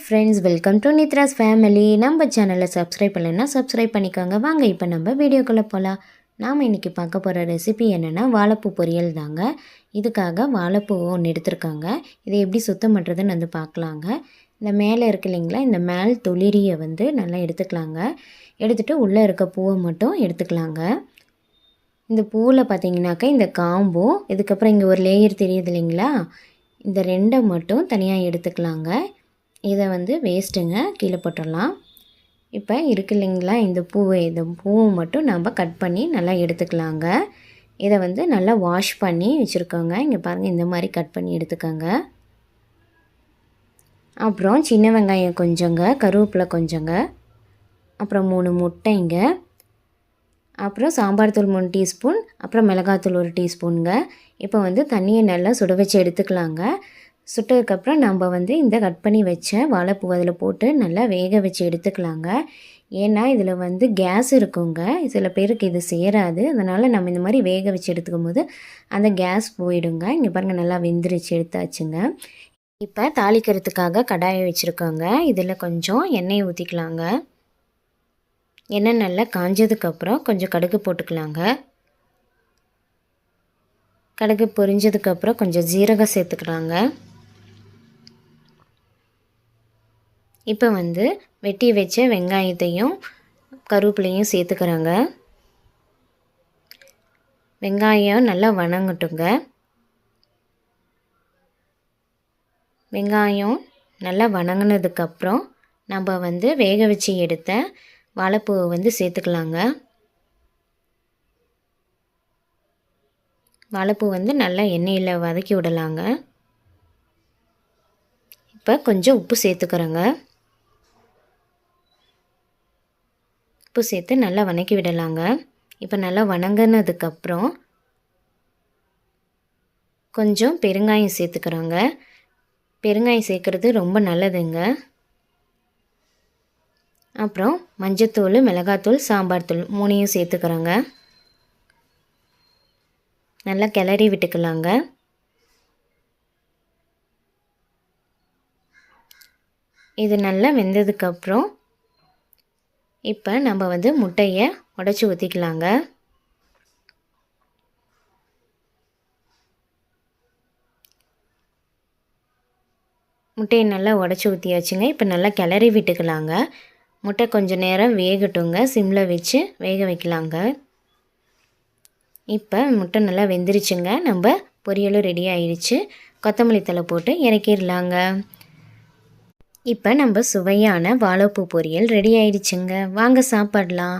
Friends, welcome to Nithra's family. நம்ம சேனலில் subscribe பண்ணலைன்னா சப்ஸ்கிரைப் பண்ணிக்கோங்க. வாங்க இப்போ நம்ம வீடியோக்குள்ளே போகலாம். நாம் இன்றைக்கி பார்க்க போகிற ரெசிபி என்னென்னா வாழைப்பூ பொரியல் தாங்க. இதுக்காக வாழைப்பூ ஒன்று எடுத்துருக்காங்க. இதை எப்படி சுத்தம் பண்ணுறதுன்னு வந்து பார்க்கலாங்க. இந்த மேலே இருக்கு இல்லைங்களா, இந்த மேல் தொளிரியை வந்து நல்லா எடுத்துக்கலாங்க. எடுத்துகிட்டு உள்ளே இருக்க பூவை மட்டும் எடுத்துக்கலாங்க. இந்த பூவில் பார்த்தீங்கன்னாக்கா இந்த காம்பும், இதுக்கப்புறம் இங்கே ஒரு லேயர் தெரியுது இல்லைங்களா, இந்த ரெண்டை மட்டும் தனியாக எடுத்துக்கலாங்க. இதை வந்து வேஸ்ட்டுங்க, கீழே போட்டுடலாம். இப்போ இருக்கு இல்லைங்களா இந்த பூவை மட்டும் நம்ம கட் பண்ணி நல்லா எடுத்துக்கலாங்க. இதை வந்து நல்லா வாஷ் பண்ணி வச்சுருக்கோங்க. இங்கே பாருங்கள், இந்த மாதிரி கட் பண்ணி எடுத்துக்கோங்க. அப்புறம் சின்ன வெங்காயம் கொஞ்சங்க, கருவேப்பிலை கொஞ்சங்க, அப்புறம் 3 முட்டைங்க, அப்புறம் சாம்பார் தூள் 3 டீஸ்பூன், அப்புறம் மிளகாத்தூள் 1 டீஸ்பூனுங்க. இப்போ வந்து தண்ணியை நல்லா சுட வச்சு எடுத்துக்கலாங்க. சுட்டதுக்கப்புறம் நம்ம வந்து இந்த கட் பண்ணி வச்ச வாழைப்பூ அதில் போட்டு நல்லா வேக வச்சு எடுத்துக்கலாங்க. ஏன்னா இதில் வந்து கேஸ் இருக்குங்க, சில பேருக்கு இது சேராது. அதனால் நம்ம இந்த மாதிரி வேக வச்சு எடுத்துக்கும் போது அந்த கேஸ் போயிடுங்க. இங்கே பாருங்கள், நல்லா வெந்துருச்சு, எடுத்தாச்சுங்க. இப்போ தாளிக்கிறதுக்காக கடாயை வச்சுருக்கோங்க. இதில் கொஞ்சம் எண்ணெய் ஊற்றிக்கலாங்க. எண்ணெய் நல்லா காஞ்சதுக்கப்புறம் கொஞ்சம் கடுகு போட்டுக்கலாங்க. கடுகு பொரிஞ்சதுக்கப்புறம் கொஞ்சம் ஜீரகம் சேர்த்துக்கலாங்க. இப்போ வந்து வெட்டி வச்ச வெங்காயத்தையும் கருவேப்பிலையும் சேர்த்துக்கிறாங்க. வெங்காயம் நல்லா வணங்கட்டுங்க. வெங்காயம் நல்லா வணங்கினதுக்கப்புறம் நம்ம வந்து வேக வச்சு எடுத்த வாழைப்பூவை வந்து சேர்த்துக்கலாங்க. வாழைப்பூ வந்து நல்லா எண்ணெயில் வதக்கி விடலாங்க. இப்போ கொஞ்சம் உப்பு சேர்த்துக்கிறோங்க. உப்பு சேர்த்து நல்லா வதக்கி விடலாங்க. இப்போ நல்லா வணங்கினதுக்கப்புறம் கொஞ்சம் பெருங்காயம் சேர்த்துக்கிறோங்க. பெருங்காயம் சேர்க்குறது ரொம்ப நல்லதுங்க. அப்புறம் மஞ்சத்தூள், மிளகாத்தூள், சாம்பார் தூள் 3யும் சேர்த்துக்கிறோங்க. நல்லா கிளறி விட்டுக்கலாங்க. இது நல்லா வெந்ததுக்கப்புறம் இப்போ நம்ம வந்து முட்டையை உடைச்சி ஊற்றிக்கலாங்க. முட்டையை நல்லா உடச்சி ஊற்றியாச்சுங்க. இப்போ நல்லா கிளறி விட்டுக்கலாங்க. முட்டை கொஞ்சம் நேரம் வேகட்டுங்க, சிம்மில் வச்சு வேக வைக்கலாங்க. இப்போ முட்டை நல்லா வெந்துருச்சுங்க. நம்ம பொரியலும் ரெடி ஆயிடுச்சு. கொத்தமல்லி தழை போட்டு இறக்கிடலாங்க. இப்போ நம்ம சுவையான வாழைப்பூ பொரியல் ரெடி ஆயிடுச்சுங்க. வாங்க சாப்பிடலாம்.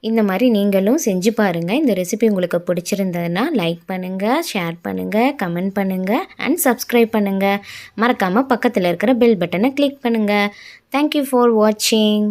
இந்த மாதிரி நீங்களும் செஞ்சு பாருங்கள். இந்த ரெசிபி உங்களுக்கு பிடிச்சிருந்ததுன்னா லைக் பண்ணுங்கள், ஷேர் பண்ணுங்கள், கமெண்ட் பண்ணுங்கள் அண்ட் சப்ஸ்கிரைப் பண்ணுங்கள். மறக்காமல் பக்கத்தில் இருக்கிற பெல் பட்டனை கிளிக் பண்ணுங்கள். தேங்க்யூ ஃபார் வாட்சிங்.